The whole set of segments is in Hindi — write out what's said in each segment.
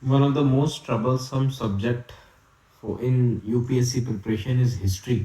One of the most troublesome subject in UPSC preparation is history.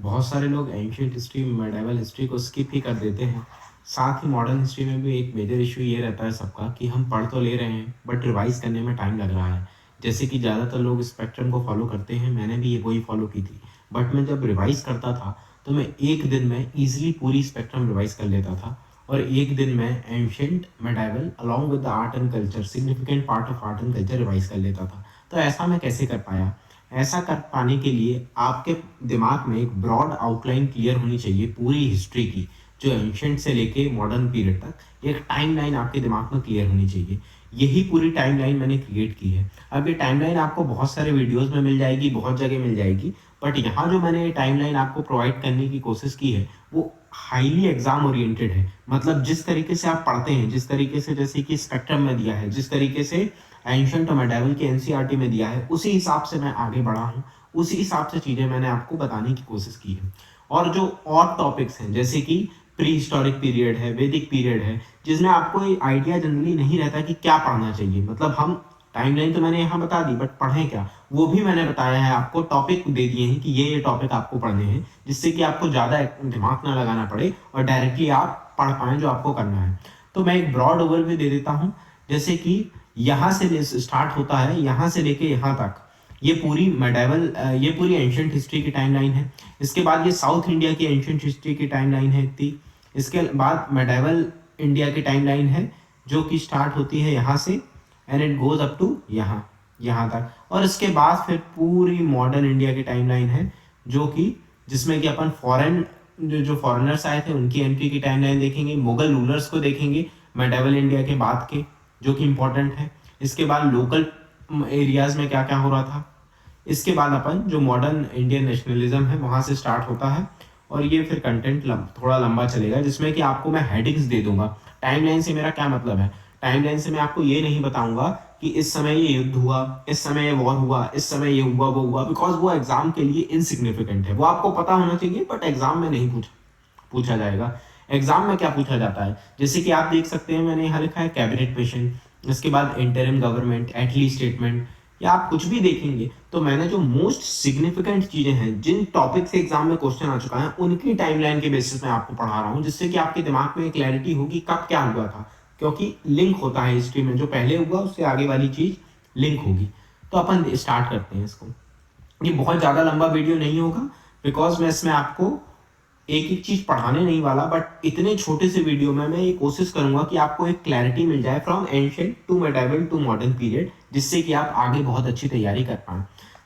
बहुत सारे लोग एंशियंट हिस्ट्री मेडिवल हिस्ट्री को स्किप ही कर देते हैं। साथ ही मॉडर्न हिस्ट्री में भी एक मेजर इशू ये रहता है सबका कि हम पढ़ तो ले रहे हैं बट रिवाइज करने में टाइम लग रहा है। जैसे कि ज़्यादातर लोग स्पेक्ट्रम को फॉलो करते हैं, मैंने भी ये वही फॉलो की थी। बट मैं जब रिवाइज करता था तो मैं एक दिन में ईजिली पूरी स्पेक्ट्रम रिवाइज कर लेता था और एक दिन में ancient medieval along with the art and culture significant part of art and culture revise कर लेता था। तो ऐसा मैं कैसे कर पाया? ऐसा कर पाने के लिए आपके दिमाग में एक ब्रॉड आउटलाइन क्लियर होनी चाहिए पूरी हिस्ट्री की, जो एंशियंट से लेके मॉडर्न पीरियड तक एक टाइमलाइन आपके दिमाग में क्लियर होनी चाहिए। यही पूरी टाइमलाइन मैंने क्रिएट की है। अब ये टाइमलाइन आपको बहुत सारे वीडियोस में मिल जाएगी, बहुत जगह मिल जाएगी, बट यहाँ जो मैंने ये टाइमलाइन आपको प्रोवाइड करने की कोशिश की है वो हाईली एग्जाम ओरिएंटेड है। मतलब जिस तरीके से आप पढ़ते हैं, जिस तरीके से जैसे कि स्पेक्ट्रम में दिया है, जिस तरीके से एंशिएंट और मेडिवल के एनसीईआरटी में दिया है, उसी हिसाब से मैं आगे बढ़ा हूँ, उसी हिसाब से चीज़ें मैंने आपको बताने की कोशिश की है। और जो और टॉपिक्स हैं जैसे कि प्री हिस्टोरिक पीरियड है, वैदिक पीरियड है, जिसमें आपको आइडिया जनरली नहीं रहता कि क्या पढ़ना चाहिए। मतलब हम टाइमलाइन तो मैंने यहाँ बता दी, बट पढ़ें क्या वो भी मैंने बताया है आपको। टॉपिक दे दिए हैं कि ये टॉपिक आपको पढ़ने हैं, जिससे कि आपको ज़्यादा दिमाग ना लगाना पड़े और डायरेक्टली आप पढ़ पाएँ जो आपको करना है। तो मैं एक ब्रॉड ओवरव्यू दे देता हूँ। जैसे कि यहाँ से स्टार्ट होता है, यहाँ से लेके यहाँ तक ये पूरी मेडाइवल, ये पूरी एंशियंट हिस्ट्री की टाइमलाइन है। इसके बाद ये साउथ इंडिया की एंशियंट हिस्ट्री की टाइमलाइन है इतनी। इसके बाद मेडाइवल इंडिया की टाइमलाइन है जो कि स्टार्ट होती है यहाँ से and it goes up to यहाँ तक। और इसके बाद फिर पूरी मॉडर्न इंडिया की टाइमलाइन है जो कि जिसमें कि अपन फॉरेन जो फॉरेनर्स आए थे उनकी एंट्री की टाइमलाइन देखेंगे, मुगल रूलर्स को देखेंगे मेडाइवल इंडिया के बाद के, जो कि इम्पोर्टेंट है। इसके बाद लोकल एरियाज में क्या क्या हो रहा था। इसके बाद अपन जो मॉडर्न इंडियन नेशनलिज्म है वहाँ से स्टार्ट होता है और ये फिर कंटेंट थोड़ा लंबा चलेगा, जिसमें कि आपको मैं हेडिंग्स दे दूंगा। टाइमलाइन से मेरा क्या मतलब है? टाइमलाइन से मैं आपको ये नहीं बताऊंगा कि इस समय ये युद्ध हुआ, इस समय ये वॉर हुआ, इस समय ये हुआ वो हुआ, बिकॉज वो एग्जाम के लिए इनसिग्निफिकेंट है। वो आपको पता होना चाहिए बट एग्जाम में नहीं पूछा जाएगा। एग्जाम में क्या पूछा जाता है, जैसे कि आप देख सकते हैं मैंने यहाँ लिखा है कैबिनेट मिशन, इसके बाद इंटरिम गवर्नमेंट, एटली स्टेटमेंट, या आप कुछ भी देखेंगे तो मैंने जो मोस्ट सिग्निफिकेंट चीजें हैं, जिन टॉपिक से एग्जाम में क्वेश्चन आ चुका है, उनकी टाइमलाइन के बेसिस में आपको पढ़ा रहा हूँ, जिससे कि आपके दिमाग में क्लैरिटी होगी कब क्या हुआ था। क्योंकि लिंक होता है हिस्ट्री में, जो पहले हुआ उससे आगे वाली चीज लिंक होगी। तो अपन स्टार्ट करते हैं इसको। ये बहुत ज्यादा लंबा वीडियो नहीं होगा बिकॉज मैं इसमें आपको एक एक चीज पढ़ाने नहीं वाला, बट इतने छोटे से वीडियो में मैं ये कोशिश करूंगा कि आपको एक क्लैरिटी मिल जाए from ancient to medieval to modern period, जिससे कि आप आगे बहुत अच्छी तैयारी कर पाएं।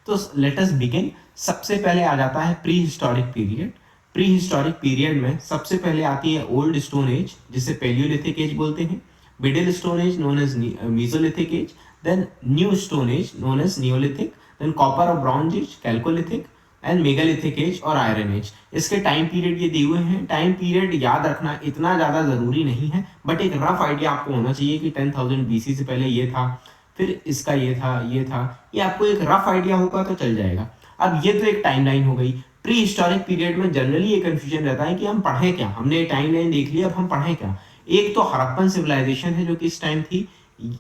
तो लेट अस बिगिन। सबसे पहले आ जाता है prehistoric period. Prehistoric period में सबसे पहले आती है ओल्ड स्टोन एज, जिसे पेलियोलिथिक एज बोलते हैं। Middle stone age known as Mesolithic age, then new stone age known as Neolithic, then copper और bronze age chalcolithic, and megalithic age और आयरन एज। इसके टाइम पीरियड ये दिए हुए हैं। टाइम पीरियड याद रखना इतना ज़्यादा ज़रूरी नहीं है, बट एक रफ आइडिया आपको होना चाहिए कि 10,000 BC से पहले ये था, फिर इसका ये था, ये आपको एक रफ आइडिया होगा तो चल जाएगा। अब ये तो एक टाइमलाइन हो गई। प्री हिस्टोरिक पीरियड में जनरली ये कंफ्यूजन रहता है कि हम पढ़ें क्या। हमने टाइमलाइन देख लिया, अब हम पढ़ें क्या। एक तो हड़प्पन सिविलाइजेशन है जो कि इस टाइम थी,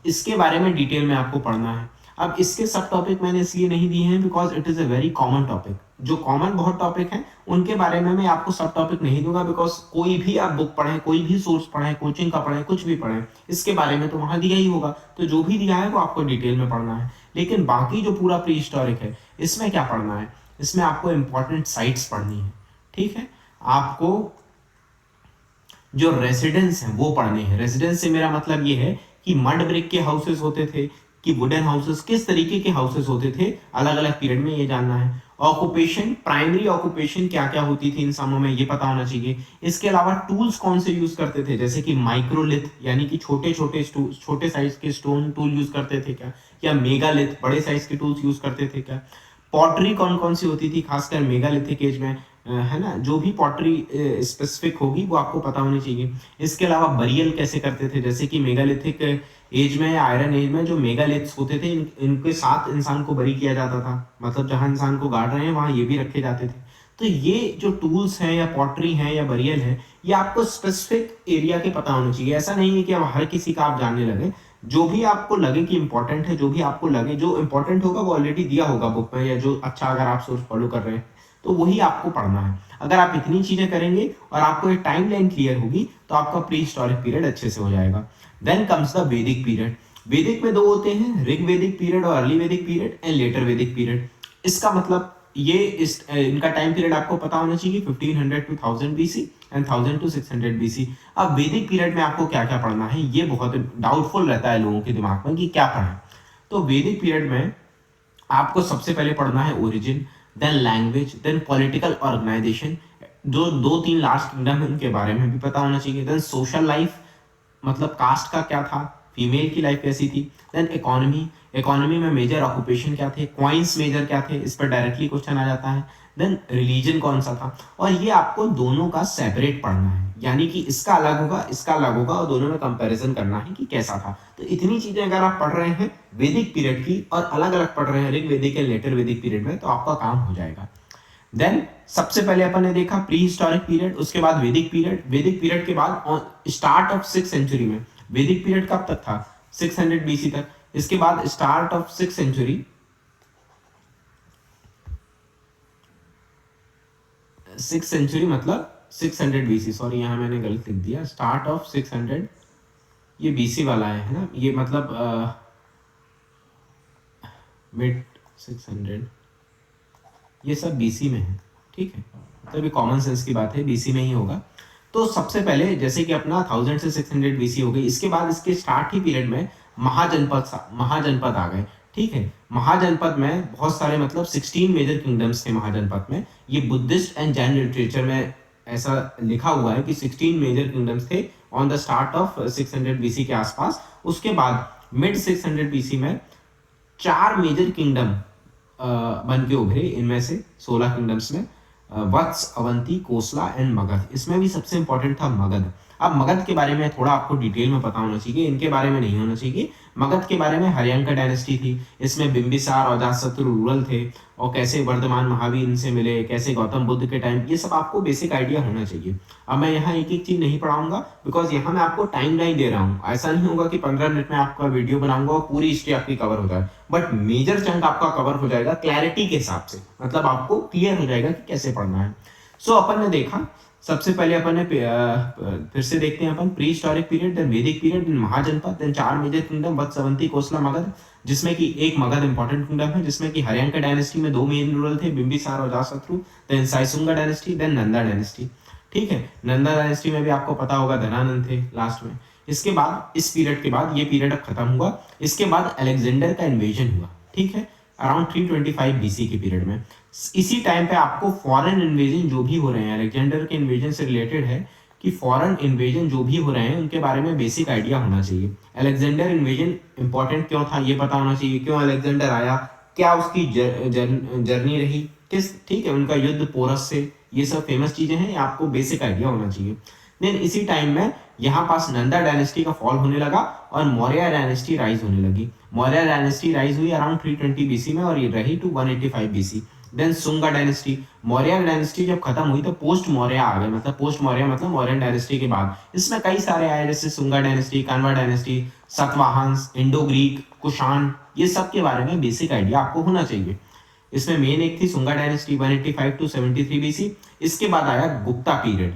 इसके बारे में डिटेल में आपको पढ़ना है। अब इसके सब टॉपिक मैंने इसलिए नहीं दिए हैं because it is a very common topic. जो कॉमन बहुत टॉपिक हैं उनके बारे में मैं आपको सब टॉपिक नहीं दूंगा, बिकॉज कोई भी आप बुक पढ़ें, कोई भी सोर्स पढ़ें, कोचिंग का पढ़ें, कुछ भी पढ़ें, इसके बारे में तो वहाँ दिया ही होगा। तो जो भी दिया है वो आपको डिटेल में पढ़ना है। लेकिन बाकी जो पूरा प्री हिस्टोरिक है, इसमें क्या पढ़ना है? इसमें आपको इंपॉर्टेंट साइट्स पढ़नी है। ठीक है, आपको जो रेसिडेंस हैं वो पढ़ने हैं। रेसिडेंस से मेरा मतलब ये है कि मड ब्रिक के हाउसेस होते थे कि वुडन हाउसेस, किस तरीके के हाउसेस होते थे अलग अलग पीरियड में, ये जानना है। ऑक्यूपेशन, प्राइमरी ऑक्यूपेशन क्या क्या होती थी इंसानों में, ये पता होना चाहिए। इसके अलावा टूल्स कौन से यूज करते थे, जैसे कि माइक्रोलिथ यानी कि छोटे साइज के स्टोन टूल यूज करते थे क्या, या मेगालिथ बड़े साइज के टूल्स यूज करते थे क्या। पॉटरी कौन कौन सी होती थी खासकर मेगालिथिक एज में, है ना। जो भी पॉटरी स्पेसिफिक होगी वो आपको पता होनी चाहिए। इसके अलावा बरियल कैसे करते थे, जैसे कि मेगालिथिक एज में या आयरन एज में जो मेगालिथ्स होते थे, इनके साथ इंसान को बरी किया जाता था। मतलब जहां इंसान को गाड़ रहे हैं वहां ये भी रखे जाते थे। तो ये जो टूल्स हैं या पॉटरी हैं या बरियल है, ये आपको स्पेसिफिक एरिया के पता होने चाहिए। ऐसा नहीं है कि अब हर किसी का आप जानने लगे। जो भी आपको लगे कि इंपॉर्टेंट है, जो भी आपको लगे, जो इंपॉर्टेंट होगा वो ऑलरेडी दिया होगा बुक में, या जो अच्छा अगर आप सोर्स फॉलो कर रहे हैं तो वही आपको पढ़ना है। अगर आप इतनी चीजें करेंगे और आपको एक टाइम लाइन क्लियर होगी तो आपका प्री हिस्टोरिक पीरियड अच्छे से हो जाएगा। देन कम्स द वैदिक पीरियड। वैदिक में दो होते हैं, ऋग वैदिक पीरियड और अर्ली वैदिक पीरियड एंड लेटर वैदिक पीरियड। इसका मतलब ये इनका टाइम पीरियड आपको पता होना चाहिए 1500 to 1000 BC and 1000 to 600 BC. अब वैदिक पीरियड में आपको क्या क्या पढ़ना है, ये बहुत डाउटफुल रहता है लोगों के दिमाग में कि क्या पढ़ें। तो वैदिक पीरियड में आपको सबसे पहले पढ़ना है origin, then language, then political organisation, जो दो तीन लास्ट किंगडम है उनके बारे में भी पता होना चाहिए, देन सोशल लाइफ, मतलब कास्ट का क्या था, फीमेल की लाइफ कैसी थी, देन इकोनॉमी, इकोनॉमी में मेजर ऑक्यूपेशन क्या थे, क्वाइंस मेजर क्या थे, इस पर डायरेक्टली क्वेश्चन आ जाता है, देन रिलीजन कौन सा था। और ये आपको दोनों का सेपरेट पढ़ना है, यानी कि इसका अलग होगा, इसका अलग होगा, और दोनों में कंपैरिजन करना है कि कैसा था। तो इतनी चीजें अगर आप पढ़ रहे हैं वैदिक पीरियड की और अलग अलग पढ़ रहे हैं ऋग वैदिक या लेटर वैदिक पीरियड में, तो आपका काम हो जाएगा। देन सबसे पहले अपन ने देखा प्री हिस्टोरिक पीरियड, उसके बाद वैदिक पीरियड। वैदिक पीरियड के बाद स्टार्ट ऑफ 6th सेंचुरी में, वैदिक पीरियड कब तक था, 600 बीसी तक। इसके बाद start of 6th century, 6th century मतलब 600 बीसी, सॉरी यहाँ मैंने गलत लिख दिया, स्टार्ट ऑफ 600, ये बीसी वाला है ना, ये मतलब मिड 600, ये सब बीसी में है, ठीक है। तो ये कॉमन सेंस की बात है, बीसी में ही होगा। तो सबसे पहले जैसे कि अपना 1000 से 600 बीसी हो गई, इसके बाद इसके स्टार्ट ही पीरियड में महाजनपद आ गए, ठीक है। महाजनपद में बहुत सारे मतलब 16 मेजर किंगडम्स थे महाजनपद में। ये बुद्धिस्ट एंड जैन लिटरेचर में ऐसा लिखा हुआ है कि 16 मेजर किंगडम्स थे on the start of 600 BC के आसपास। उसके बाद मिड 600 बीसी में 4 मेजर किंगडम बन के उभरे, इनमें से 16 किंगडम्स में वत्स, अवंती, कोसला एंड मगध। इसमें भी सबसे इंपॉर्टेंट था मगध। अब मगध के बारे में थोड़ा आपको डिटेल में पता होना चाहिए, इनके बारे में नहीं होना चाहिए। मगध के बारे में हर्यंका डायनेस्टी थी, इसमें बिंबिसार और अजातशत्रु रूरल थे, और कैसे वर्धमान महावीर इनसे मिले, कैसे गौतम बुद्ध के टाइम, ये सब आपको बेसिक आइडिया होना चाहिए। अब मैं यहाँ एक एक चीज नहीं पढ़ाऊंगा, बिकॉज यहाँ मैं आपको टाइम लाइन दे रहा हूँ। ऐसा नहीं होगा कि 15 मिनट में आपका वीडियो बनाऊंगा और पूरी हिस्ट्री आपकी कवर हो जाए, बट मेजर चंक आपका कवर हो जाएगा क्लैरिटी के हिसाब से, मतलब आपको क्लियर हो जाएगा कि कैसे पढ़ना है। सो अपन ने देखा, सबसे पहले अपन ने फिर से देखते हैं अपन prehistoric period, then Vedic period, then Mahajanapada, then 4 major kingdom Vatsa, Avanti, Kosala, Magadha, जिसमें कि एक मगध इंपॉर्टेंट किंगडम है, जिसमें कि हर्यंका डायनेस्टी में 2 मेन रूलर थे, बिंबिसार और Ajatashatru, then Shishunaga dynasty, then Nanda dynasty, ठीक है। नंदा डायनेस्टी में भी आपको पता होगा धनानंद थे लास्ट में। इसके बाद इस पीरियड के बाद ये पीरियड अब खत्म हुआ, इसके बाद अलेक्जेंडर का इन्वेजन हुआ, ठीक है, अराउंड 325 बीसी के पीरियड में। इसी टाइम पे आपको फॉरेन इन्वेजन जो भी हो रहे हैं, अलेक्जेंडर के इन्वेजन से रिलेटेड है कि फॉरेन इन्वेजन जो भी हो रहे हैं उनके बारे में बेसिक आइडिया होना चाहिए। अलेक्जेंडर इन्वेजन इंपॉर्टेंट क्यों था ये पता होना चाहिए, क्यों अलेक्जेंडर आया, क्या उसकी जर्नी रही, किस, ठीक है, उनका युद्ध पोरस से, ये सब फेमस चीजें हैं, आपको बेसिक आइडिया होना चाहिए। देन इसी टाइम में यहाँ पास नंदा डायनेस्टी का फॉल होने लगा और मौर्य डायनेस्टी राइज होने लगी। मौर्य डायनेस्टी राइज हुई अराउंड 320 बीसी में और ये रही to 185 BC. Then Sunga dynasty, Maurya dynasty जब खत्म हुई तो पोस्ट मौर्य आ गए, मतलब पोस्ट मौर्य मतलब मौर्यन डायनेस्टी के बाद। इसमें कई सारे आए, जैसे Shunga dynasty, Kanva dynasty, Satavahanas, Indo Greek, Kushan, ये सब के बारे में बेसिक आइडिया आपको होना चाहिए। इसमें मेन एक थी सुंगा डायनेस्टी 185 टू 73 बीसी। इसके बाद आया Gupta period,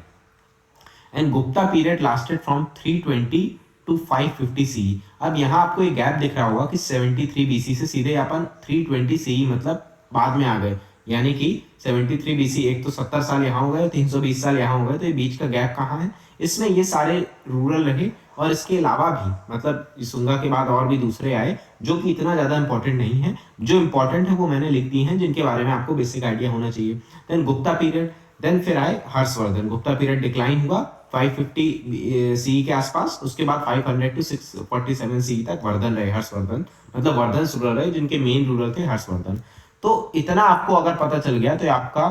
and Gupta period lasted from 320 to 550 C. अब यहाँ आपको एक गैप दिख रहा होगा कि 73 बीसी से सीधे अपन 320 सी मतलब बाद में आ गए, यानी कि 73 बीसी, एक तो 70 साल यहाँ हो गए, 320 साल यहाँ हो गए, तो ये बीच का गैप कहाँ है। इसमें ये सारे रूरल रहे और इसके अलावा भी मतलब सुंगा के बाद और भी दूसरे आए जो कि इतना ज्यादा इंपॉर्टेंट नहीं है। जो इंपॉर्टेंट है वो मैंने लिख दी हैं, जिनके बारे में आपको बेसिक आइडिया होना चाहिए। देन गुप्ता पीरियड, देन फिर आए हर्षवर्धन। गुप्ता पीरियड डिक्लाइन हुआ 550 सी के आसपास, उसके बाद 500 टू 647 सी तक वर्धन रहे हर्षवर्धन, मतलब वर्धन रूलर रहे, जिनके मेन रूलर थे हर्षवर्धन। तो इतना आपको अगर पता चल गया तो आपका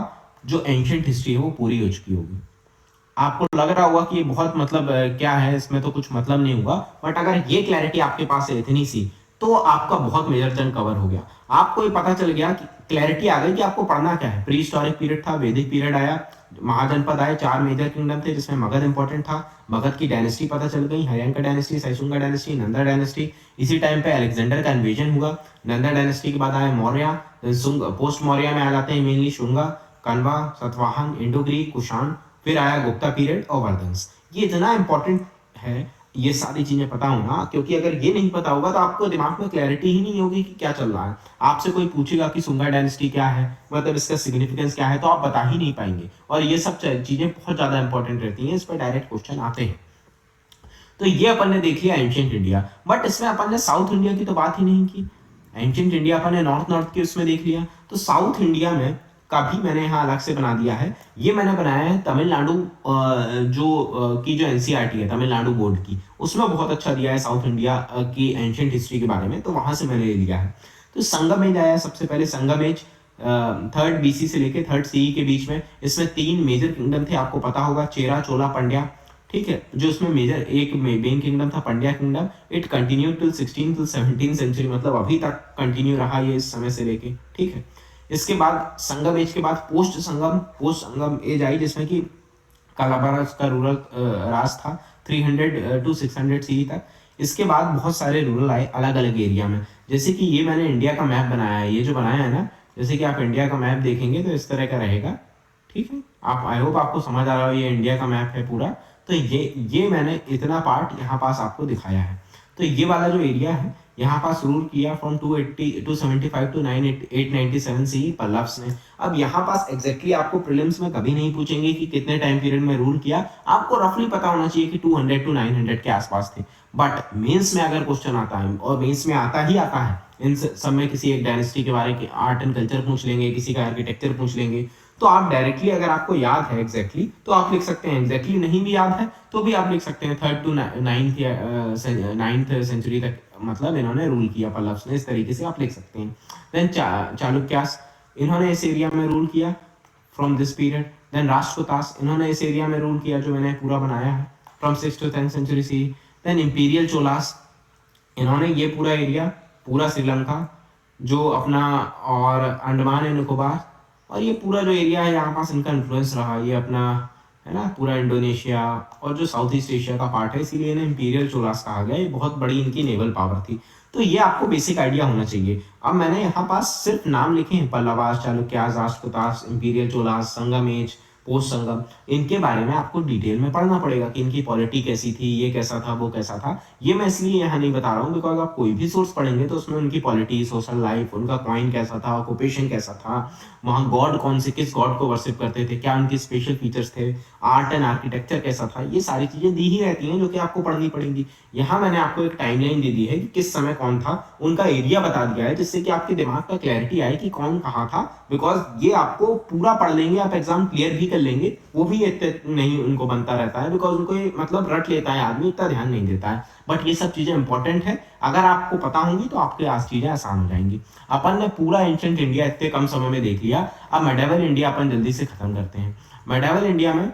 जो एंशिएंट हिस्ट्री है वो पूरी हो चुकी होगी। आपको लग रहा होगा कि ये बहुत मतलब क्या है, इसमें तो कुछ मतलब नहीं होगा, बट अगर ये क्लैरिटी आपके पास है इतनी सी, तो आपका बहुत मेजर चंक कवर हो गया। आपको ये पता चल गया कि क्लैरिटी आ गई कि आपको पढ़ना क्या है। प्री हिस्टोरिक पीरियड था, वैदिक पीरियड आया, महाजनपद आए, 4 मेजर किंगडम थे जिसमें मगध इंपॉर्टेंट था। मगध की डायनेस्टी पता चल गई, हर्यंका डायनेस्टी, सैशुंगा डायनेस्टी, नंदा डायनेस्टी। इसी टाइम पे अलेक्जेंडर का इन्वेजन हुआ। नंदा डायनेस्टी के बाद आए मौर्य, सुंग, पोस्ट मौर्य में आ जाते हैं mainly Shunga, Kanva, Satavahana, Indo Greek, Kushan, फिर आया गुप्ता पीरियड और वर्धंस। ये इतना इंपॉर्टेंट है ये सारी चीजें पता होना, क्योंकि अगर ये नहीं पता होगा तो आपको दिमाग में क्लैरिटी ही नहीं होगी कि क्या चल रहा है। आपसे कोई पूछेगा कि सुंगा डायनेस्टी क्या है, मतलब इसका सिग्निफिकेंस क्या है, तो आप बता ही नहीं पाएंगे। और ये सब चीजें बहुत ज्यादा इंपॉर्टेंट रहती हैं, इस पर डायरेक्ट क्वेश्चन आते हैं। तो ये अपन ने देख लिया एंशियंट इंडिया, बट इसमें अपन ने साउथ इंडिया की तो बात ही नहीं की। एंशियंट इंडिया अपन ने नॉर्थ की उसमें देख लिया, तो साउथ इंडिया में का भी मैंने यहाँ अलग से बना दिया है। ये मैंने बनाया है तमिलनाडु की जो एनसीईआरटी है तमिलनाडु बोर्ड की, उसमें बहुत अच्छा दिया है साउथ इंडिया की एंशियंट हिस्ट्री के बारे में, तो वहां से मैंने ले लिया है। तो संगम एज आया सबसे पहले। संगम एज 3rd BC से लेके 3rd CE के बीच में। इसमें 3 मेजर किंगडम थे, आपको पता होगा, चेरा, चोला, पंड्या। ठीक है, जो उसमें मेजर एक मेन किंगडम था Pandya kingdom. It continue till 16 till 17 century, मतलब अभी तक कंटिन्यू रहा ये इस समय से लेके। ठीक है, इसके बाद संगम एज के बाद पोस्ट संगम एज आई, जिसमें कि कालाबाराज का रूरल राज था 300 टू 600 CE तक। इसके बाद बहुत सारे रूरल आए अलग अलग एरिया में, जैसे कि ये मैंने इंडिया का मैप बनाया है, ये जो बनाया है ना, जैसे कि आप इंडिया का मैप देखेंगे तो इस तरह का रहेगा। ठीक है, आप आई होप आपको समझ आ रहा हो, ये इंडिया का मैप है पूरा। तो ये मैंने इतना पार्ट यहाँ पास आपको दिखाया है। तो ये वाला जो एरिया है यहाँ पास रूल किया फ्रॉम 275 टू 897 CE पल्लव्स ने। अब यहाँ पास एग्जैक्टली आपको प्रीलिम्स में कभी नहीं पूछेंगे कि कितने टाइम पीरियड में रूल किया, आपको रफली पता होना चाहिए कि 200 टू 900 के आसपास थे। बट मेंस में अगर क्वेश्चन आता है, और मेंस में आता ही आता है, इन सब में किसी एक डायनेस्टी के बारे में आर्ट एंड कल्चर पूछ लेंगे, किसी का आर्किटेक्चर पूछ लेंगे, तो आप डायरेक्टली अगर आपको याद है एग्जैक्टली तो आप लिख सकते हैं, एग्जैक्टली नहीं भी याद है तो भी आप लिख सकते हैं 3rd टू 9th सेंचुरी तक मतलब इन्होंने रूल किया पल्लव्स ने, इस तरीके से आप लिख सकते हैं। देन चालुक्यास, इन्होंने इस एरिया में रूल किया फ्रॉम दिस पीरियड। देन राष्ट्रकूतास, इन्होंने इस एरिया में रूल किया जो मैंने पूरा बनाया है from 6 to 10 century CE। Then imperial Cholas, इन्होंने ये पूरा एरिया, पूरा श्रीलंका जो अपना और अंडमान एंड निकोबार, और ये पूरा जो एरिया है यहाँ पास इनका इन्फ्लुएंस रहा, ये अपना है ना पूरा इंडोनेशिया और जो साउथ ईस्ट एशिया का पार्ट है, इसीलिए इन्हें इंपीरियल चोलास कहा गया। ये बहुत बड़ी इनकी नेवल पावर थी। तो ये आपको बेसिक आइडिया होना चाहिए। अब मैंने यहाँ पास सिर्फ नाम लिखे हैं, पल्लवास, चालुक्यास, राष्ट्रकूटास, इंपीरियल चोलास, संगमेश, पोस्ट संगम। इनके बारे में आपको डिटेल में पढ़ना पड़ेगा कि इनकी पॉलिटी कैसी थी, ये कैसा था, वो कैसा था। ये मैं इसलिए यहाँ नहीं बता रहा हूँ बिकॉज आप कोई भी सोर्स पढ़ेंगे तो उसमें उनकी पॉलिटी, सोशल लाइफ, उनका कॉइन कैसा था, ऑक्यूपेशन कैसा था, वहाँ गॉड कौन से, किस गॉड को वर्शिप करते थे, क्या उनके स्पेशल फीचर्स थे, आर्ट एंड आर्किटेक्चर कैसा था, ये सारी चीजें दी ही रहती हैं जो कि आपको पढ़नी पड़ेंगी। यहाँ मैंने आपको एक टाइमलाइन दे दी है कि किस समय कौन था, उनका एरिया बता दिया है, जिससे कि आपके दिमाग का क्लैरिटी आए कि कौन कहाँ था। बिकॉज ये आपको पूरा पढ़ लेंगे, आप एग्जाम क्लियर भी कर लेंगे, वो भी इतने नहीं उनको बनता रहता है, बिकॉज उनको ये मतलब रट लेता है आदमी, इतना ध्यान नहीं देता है। बट ये सब चीजें इंपॉर्टेंट है, अगर आपको पता होंगी तो आपके आज चीजें आसान हो जाएंगी। अपन ने पूरा एंशिएंट इंडिया इतने कम समय में देख लिया। अब मेडिवल इंडिया अपन जल्दी से खत्म करते हैं। मेडिवल इंडिया में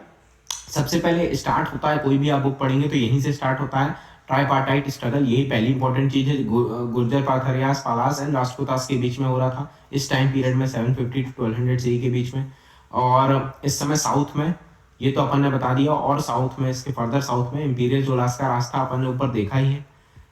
सबसे पहले स्टार्ट होता है, कोई भी आप बुक पढ़ेंगे तो यहीं से स्टार्ट होता है, ट्राइपार्टाइट स्ट्रगल। यही पहली इंपॉर्टेंट चीज है। गुर्जर, पाथरियास, पालास एंड राष्ट्रकूटास के बीच में हो रहा था इस टाइम पीरियड में, 750 टू 1200 CE के बीच में। और इस समय साउथ में, ये तो अपन ने बता दिया, और साउथ में, इसके फर्दर साउथ में इंपीरियल चोलास का रास्ता अपन ने ऊपर देखा ही है।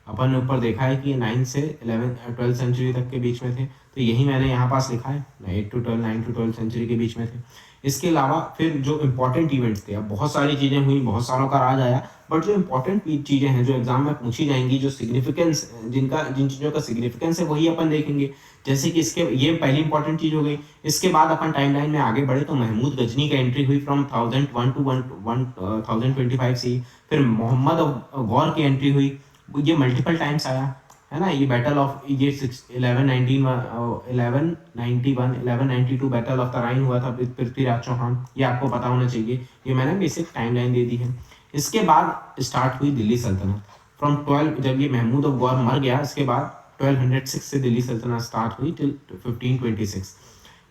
अपन ने ऊपर देखा है कि 9 से 12 सेंचुरी तक के बीच में थे, तो यही मैंने यहाँ पास लिखा है, 8 टू 12, 9 टू 12 सेंचुरी के बीच में थे। इसके अलावा फिर जो इंपॉर्टेंट इवेंट्स थे, अब बहुत सारी चीज़ें हुई, बहुत सारों का राज आया, बट जो इंपॉर्टेंट चीज़ें हैं जो एग्जाम में पूछी जाएंगी, जो सिग्निफिकेंस, जिन चीज़ों का सिग्निफिकेंस है वही अपन देखेंगे। जैसे कि इसके, ये पहली इंपॉर्टेंट चीज़ हो गई। इसके बाद अपन टाइमलाइन में आगे बढ़े तो महमूद गजनी का एंट्री हुई फ्रॉम 1001 टू 1025 CE। फिर मोहम्मद गौर की एंट्री हुई, ये मल्टीपल टाइम्स आया है ना। ये बैटल ऑफ, ये 1192 बैटल ऑफ तराइन हुआ था पृथ्वीराज चौहान, ये आपको पता होना चाहिए। ये मैंने बेसिक टाइमलाइन दे दी है। इसके बाद स्टार्ट हुई दिल्ली सल्तनत फ्रॉम 12, जब ये महमूद ऑफ गौर मर गया, इसके बाद 1206 से दिल्ली सल्तनत स्टार्ट हुई टिल 1526।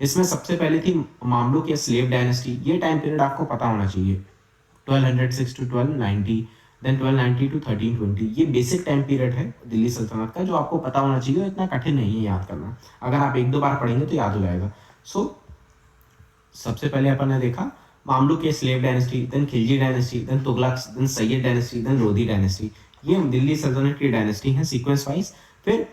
इसमें सबसे पहले थी मामलुक या स्लेव डायनेस्टी। ये टाइम पीरियड आपको पता होना चाहिए, 1206 टू 1290, देन 1290 टू 1320। ये बेसिक टाइम पीरियड है दिल्ली सल्तनत का, जो आपको पता होना चाहिए, इतना कठिन नहीं है याद करना, अगर आप 1-2 बार पढ़ेंगे तो याद हो जाएगा। सबसे पहले अपन ने देखा मामलुक के slave dynasty, then Khilji dynasty, then Tughlaq, then Sayyid dynasty, then Lodhi dynasty. ये दिल्ली सल्तनत की डायनेस्टी है सीक्वेंस वाइज। फिर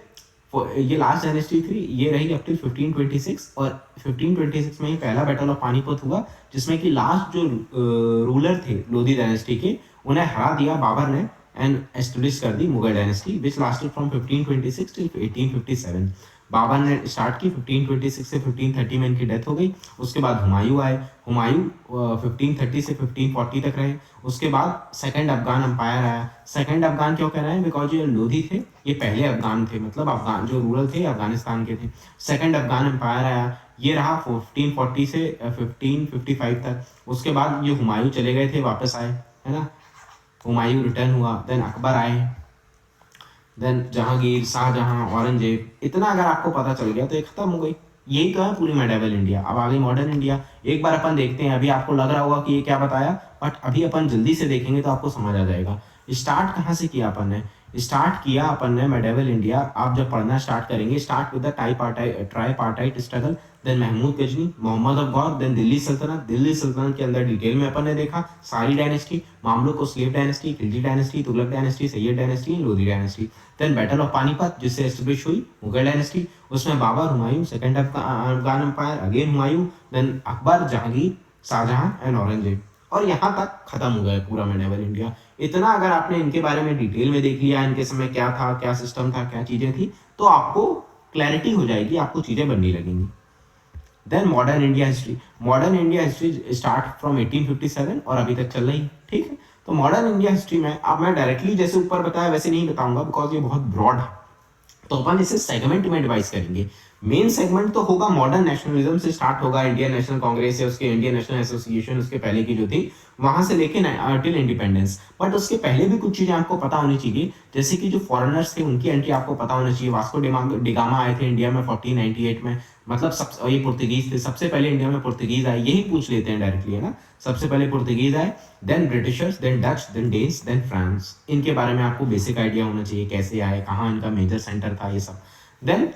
ये लास्ट डायनेस्टी थी, ये रही अप टिल 1526 और 1526 में ही पहला बैटल ऑफ पानीपत हुआ जिसमें कि लास्ट जो रूलर थे लोधी डायनेस्टी के उन्हें हरा दिया बाबर ने एंड एस्टेब्लिश कर दी Mughal dynasty which lasted from 1526 to 1857। Babur ने स्टार्ट की 1526 से 1530 में इनकी डेथ हो गई। उसके बाद हुमायूं आए, हुमायूं 1530 से 1540 तक रहे। उसके बाद सेकंड अफगान एम्पायर आया। सेकंड अफगान क्यों कह रहे हैं, बिकॉज जो लोधी थे ये पहले अफगान थे, मतलब अफगान जो रूरल थे अफगानिस्तान के थे। सेकंड अफगान एम्पायर आया, ये रहा 1540 से 1555 तक। उसके बाद ये हुमायूं चले गए थे, वापस आए, है ना, हुमायूं रिटर्न हुआ। देन अकबर आए, देन जहांगीर, शाहजहां, औरंगजेब। इतना अगर आपको पता चल गया तो ये खत्म हो गई। यही तो है पूरी मेडिवल इंडिया। अब आ गई मॉडर्न इंडिया। एक बार अपन देखते हैं, अभी आपको लग रहा होगा कि ये क्या बताया, बट अभी अपन जल्दी से देखेंगे तो आपको समझ आ जाएगा। स्टार्ट कहाँ से किया अपन ने, स्टार्ट किया अपन ने मेडिवल इंडिया। आप जब पढ़ना स्टार्ट करेंगे, start with the tripartite struggle, then Mahmud Ghazni, Mohammad Akbar, then Delhi Sultanate. Delhi सल्तनत के अंदर डिटेल में अपन ने देखा सारी डायनेस्टी, मामलुक को slave dynasty, Khilji dynasty, Tughlaq dynasty, Sayyid dynasty, Lodhi dynasty. Then battle of Panipat जिससे एस्टेब्लिश हुई मुगल डायनेस्टी, उसमें Babur, Humayun, second Afghan empire, again Humayun, then Akbar, Jahangir, Shahjahan and Aurangzeb. और यहाँ तक खत्म हो गया पूरा मेडिवल इंडिया। इतना अगर आपने इनके बारे में डिटेल में देख लिया, इनके समय क्या था, क्या सिस्टम था, क्या चीजें थी, तो आपको क्लैरिटी हो जाएगी, आपको चीजें बनने लगेंगी। Then modern India history. Modern India history start from 1857 और अभी तक चल रही, ठीक है। तो मॉडर्न इंडिया हिस्ट्री में अब मैं डायरेक्टली जैसे ऊपर बताया वैसे नहीं बताऊंगा, बिकॉज ये बहुत ब्रॉड है, तो अपन इसे सेगमेंट में डिवाइड करेंगे। मेन सेगमेंट तो होगा मॉडर्न नेशनलिज्म से स्टार्ट होगा, इंडियन नेशनल कांग्रेस या उसके इंडियन नेशनल एसोसिएशन उसके पहले की जो थी वहां से लेके टिल इंडिपेंडेंस। बट उसके पहले भी कुछ चीजें आपको पता होनी चाहिए, जैसे कि जो फॉरेनर्स थे उनकी एंट्री आपको पता होना चाहिए। वास्को डिगामा आए थे इंडिया में 1498 में, मतलब सब ये पुर्तगीज थे, सबसे पहले इंडिया में पुर्तगीज आए, यही पूछ लेते हैं डायरेक्टली, है ना। सबसे पहले पुर्तगीज आए, then Britishers, then Dutch, then Danes, then France. इनके बारे में आपको बेसिक आइडिया होना चाहिए, कैसे आए, कहाँ इनका मेजर सेंटर था, ये सब। देन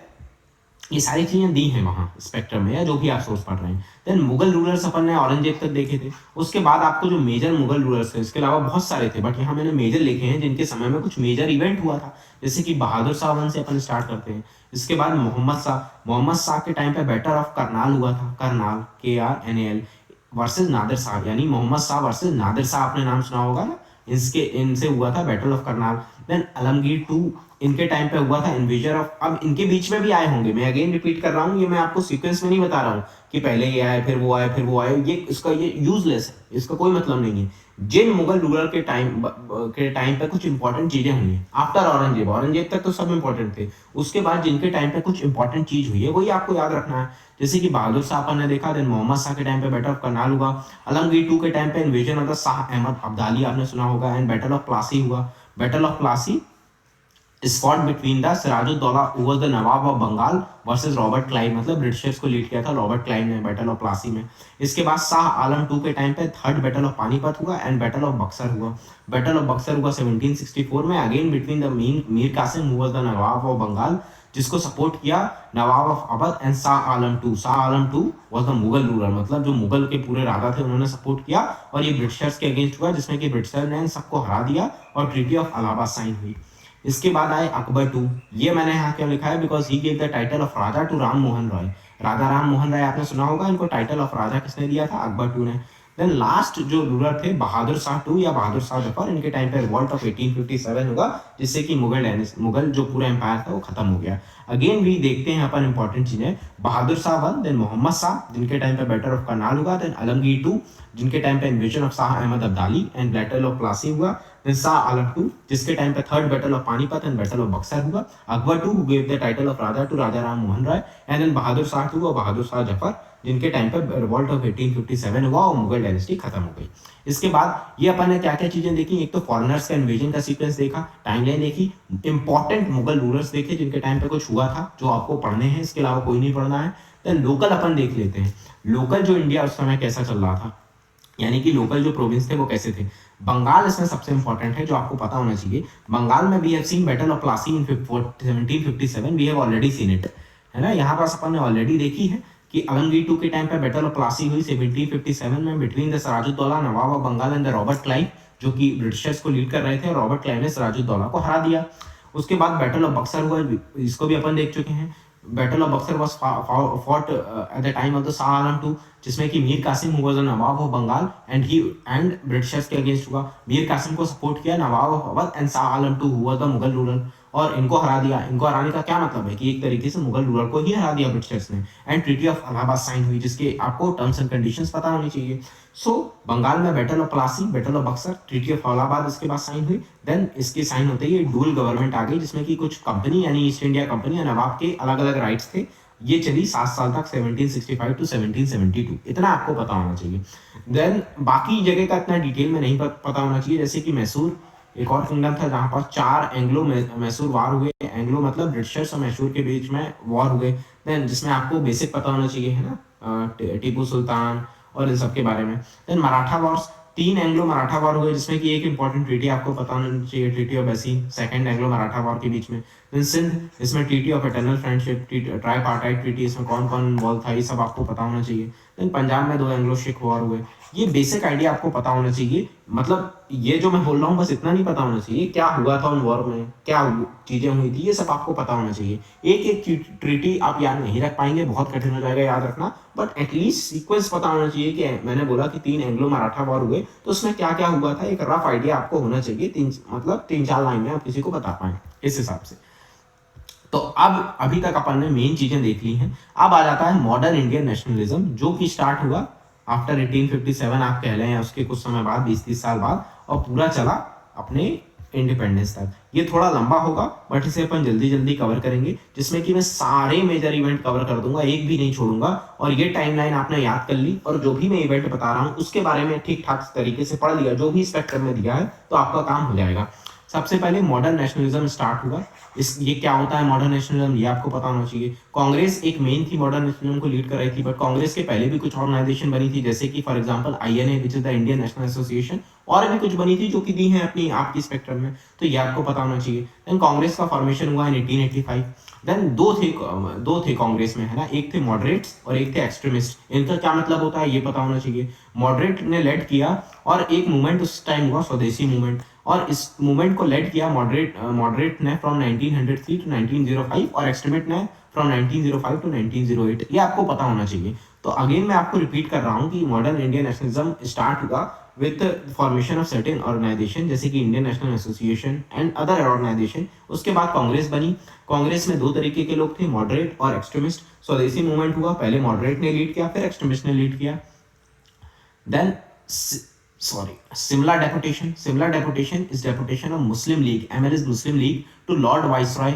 ये सारी चीजें दी हैं वहां स्पेक्ट्रम में, या जो भी आप सोर्स पढ़ रहे हैं। देन मुगल रूलर्स अपन ने औरंगजेब तक देखे थे। उसके बाद आपको जो मेजर मुगल रूलर्स थे, इसके अलावा बहुत सारे थे, बट यहाँ मैंने मेजर लिखे हैं जिनके समय में कुछ मेजर इवेंट हुआ था। जैसे कि बहादुर शाह वन से अपन स्टार्ट करते हैं। इसके बाद मोहम्मद शाह के टाइम पे बैटल ऑफ करनाल हुआ था, करनाल, KRNAL, वर्सेज नादिर शाह, यानी मोहम्मद शाह वर्सेज नादिर शाह, आपने नाम सुना होगा ना, इनसे हुआ था battle of Karnal. Then Alamgir two, इनके टाइम पे हुआ था इन्वेजन ऑफ, अब इनके बीच में भी आए होंगे, मैं अगेन रिपीट कर रहा हूँ, ये मैं आपको सीक्वेंस में नहीं बता रहा हूँ कि पहले ये आए फिर वो आए फिर वो आए, ये इसका ये यूजलेस है, इसका कोई मतलब नहीं है। जिन मुगल रूलर के टाइम पे कुछ इंपॉर्टेंट चीजें हुई हैं आफ्टर औरंगजेब तक तो सब इंपॉर्टेंट थे, उसके बाद जिनके टाइम पे कुछ इंपॉर्टेंट चीज हुई है वही आपको याद रखना है। जैसे कि बहादुर शाह अपन ने देखा, देन मोहम्मद शाह के टाइम पे बैटल ऑफ करनाल हुआ, आलमगीर टू के टाइम पे invasion of the Shah Ahmad Abdali आपने सुना होगा, एंड बैटल ऑफ प्लासी हुआ। Battle of Plassey is fought between the Sirajuddaulah who was the nawab of Bengal versus Robert Clive, मतलब ब्रिटिशर्स को लीड किया था रॉबर्ट क्लाइव ने बैटल ऑफ प्लासी में। इसके बाद शाह आलम टू के टाइम पे थर्ड बैटल ऑफ पानीपत हुआ एंड बैटल ऑफ बक्सर हुआ। बैटल ऑफ बक्सर हुआ 1764 में, again between the Mir Qasim who was the Nawab of Bengal, जिसको सपोर्ट किया Nawab of Awadh and Shah Alam two. Shah Alam two was the Mughal ruler, मतलब जो मुगल के पूरे राजा थे उन्होंने सपोर्ट किया और ये ब्रिटिशर्स के अगेंस्ट हुआ, जिसमें कि ब्रिटिशर ने सबको हरा दिया और ट्रीटी ऑफ इलाहाबाद साइन हुई। इसके बाद आए अकबर टू, ये मैंने यहाँ क्यों लिखा है, because he gave the title of Raja to Ram Mohan Roy. Raja Ram Mohan Roy आपने सुना होगा, इनको टाइटल ऑफ राजा किसने दिया था, अकबर टू ने। देन लास्ट जो रूलर थे बहादुर शाह टू या बहादुर शाह जफर, इनके टाइम पे रिवॉल्ट ऑफ 1857 होगा, जिससे कि मुगल जो पूरा एम्पायर था वो खत्म हो गया। अगेन भी देखते हैं अपन इंपॉर्टेंट चीजें, बहादुर शाह वन, देन मोहम्मद शाह जिनके टाइम पे बैटल ऑफ करनाल हुआ, देन आलमगीर टू जिनके टाइम पे invasion of Shah Ahmad Abdali and battle of Plassey हुआ, देन शाह आलम टू जिसके टाइम पे third battle of Panipat and battle of Buxar हुआ, Akbar two who gave the title of Raja to Raja Ram Mohan Roy, and then Bahadur Shah two और बहादुर शाह जफर जिनके टाइम पे रिवॉल्ट ऑफ 1857 हुआ और मुगल डायनेस्टी खत्म हो गई। इसके बाद ये अपन ने क्या क्या चीजें देखी, एक तो फॉरेनर्स का इन्वेजन का सीक्वेंस देखा, टाइमलाइन देखी, इंपॉर्टेंट मुगल रूलर्स देखे जिनके टाइम पे कुछ हुआ था जो आपको पढ़ने हैं, इसके अलावा कोई नहीं पढ़ना है। देन लोकल अपन देख लेते हैं, लोकल जो इंडिया उस समय कैसा चल रहा था, यानी कि लोकल जो प्रोविंस थे वो कैसे थे। बंगाल इसमें सबसे इंपॉर्टेंट है जो आपको पता होना चाहिए। बंगाल में we have seen battle of Plassey in 1757, we have already seen it, है ना, यहाँ पास अपन ने ऑलरेडी देखी है। कि आलमगीर टू के टाइम पे बैटल ऑफ प्लासी हुई 1757 में between the Sirajuddaulah nawab of Bengal and the Robert Clive, जो कि ब्रिटिशर्स को लीड कर रहे थे, और रॉबर्ट क्लाइव ने सिराजुद्दौला को हरा दिया। उसके बाद बैटल ऑफ बक्सर हुआ, इसको भी अपन देख चुके हैं। Battle of Buxar was fought at the time of the Shah Alam two, जिसमें कि Mir Qasim who was the Nawab of Bengal and Britishers के अगेंस्ट हुआ। मीर कासिम को सपोर्ट किया Nawab of Awadh and Shah Alam two who was the Mughal ruler, और इनको हरा दिया। इनको हराने का क्या मतलब है कि एक तरीके से मुगल रूलर को ही हरा दिया ब्रिटिशर्स ने। And treaty of Allahabad sign हुई, जिसके आपको टर्म्स एंड कंडीशंस पता होनी चाहिए। सो बंगाल में battle of Plassey, battle of Buxar, treaty of Allahabad इसके बाद साइन हुई। देन इसके साइन होते ही डुअल गवर्नमेंट आ गई, जिसमें कि कुछ कंपनी यानी ईस्ट इंडिया कंपनी और नवाब के अलग अलग राइट्स थे। ये चली 7 साल तक, 1765 टू 1772, इतना आपको पता होना चाहिए। देन बाकी जगह का इतना डिटेल में नहीं पता होना चाहिए। जैसे कि मैसूर एक और किंगडम था जहां पर 4 एंग्लो मैसूर वार हुए। एंग्लो मतलब ब्रिटिशर्स और मैसूर के बीच में वॉर हुए। देन जिसमें आपको बेसिक पता होना चाहिए, है ना, टीपू सुल्तान और इन सब के बारे में। Then Maratha wars, 3 Anglo Maratha war हुए, जिसमें कि एक इंपॉर्टेंट ट्रीटी आपको पता होना चाहिए, treaty of basin, second Anglo Maratha war के बीच में। देन सिंध, इसमें treaty of eternal friendship, tripartite treaty, इसमें कौन कौन इन्वॉल्व था, ये सब आपको पता होना चाहिए। देन पंजाब में 2 एंग्लो सिख वॉर हुए। ये बेसिक आइडिया आपको पता होना चाहिए। मतलब ये जो मैं बोल रहा हूँ बस इतना नहीं पता होना चाहिए क्या हुआ था उन वॉर में, क्या चीजें हुई थी, ये सब आपको पता होना चाहिए। एक एक ट्रीटी आप याद नहीं रख पाएंगे, बहुत कठिन हो जाएगा याद रखना, बट एटलीस्ट सीक्वेंस पता होना चाहिए कि मैंने बोला कि 3 एंग्लो मराठा वॉर हुए तो उसमें क्या क्या हुआ था, एक रफ आइडिया आपको होना चाहिए। 3-4 लाइन में आप किसी को बता पाए इस हिसाब से। तो अब अभी तक अपन ने मेन चीजें देख ली हैं। अब आ जाता है मॉडर्न इंडियन नेशनलिज्म, जो कि स्टार्ट हुआ आफ्टर 1857 आप कह लें, या उसके कुछ समय बाद, 20-30 साल बाद, और पूरा चला अपने इंडिपेंडेंस तक। ये थोड़ा लंबा होगा बट इसे अपन जल्दी जल्दी कवर करेंगे, जिसमें कि मैं सारे मेजर इवेंट कवर कर दूंगा, एक भी नहीं छोड़ूंगा। और ये टाइमलाइन आपने याद कर ली, और जो भी मैं इवेंट बता रहा हूँ उसके बारे में ठीक ठाक तरीके से पढ़ लिया, जो भी स्पेक्ट्रम में दिया है, तो आपका काम हो जाएगा। सबसे पहले मॉडर्न नेशनलिज्म स्टार्ट हुआ। ये क्या होता है मॉडर्न नेशनलिज्म, ये आपको पता होना चाहिए। कांग्रेस एक मेन थी मॉडर्न नेशनलिज्म को लीड कर रही थी, बट कांग्रेस के पहले भी कुछ ऑर्गेनाइजेशन बनी थी, जैसे कि for example INA which is the Indian National association, और भी कुछ बनी थी जो कि दी है अपनी आपकी स्पेक्ट्रम में, तो ये आपको पता होना चाहिए। देन कांग्रेस का फॉर्मेशन हुआ इन 1885। देन दो थे कांग्रेस में, है ना, एक थे मॉडरेट्स और एक थे एक्सट्रीमिस्ट। इनका क्या मतलब होता है ये पता होना चाहिए। मॉडरेट ने लेड किया, और एक मूवमेंट उस टाइम हुआ स्वदेशी मूवमेंट, और इस मूवमेंट को लेड किया मॉडरेट ने फ्रॉम 1903 टू 1905, और एक्सट्रीमिस्ट ने फ्रॉम 1905 टू 1908। ये आपको पता होना चाहिए। तो अगेन मैं आपको रिपीट कर रहा हूँ कि मॉडर्न इंडियन नेशनलिज्म स्टार्ट हुआ with formation of certain organisation, जैसे कि Indian National Association and other organisation. उसके बाद कांग्रेस बनी। कांग्रेस में 2 तरीके के लोग थे, मॉडरेट और एक्सट्रीमिस्ट। स्वदेशी मूवमेंट हुआ, पहले मॉडरेट ने लीड किया, फिर एक्सट्रीमिस्ट ने लीड किया। Then Simla deputation. Simla deputation is deputation of Muslim League, ML's Muslim League to Lord Viceroy.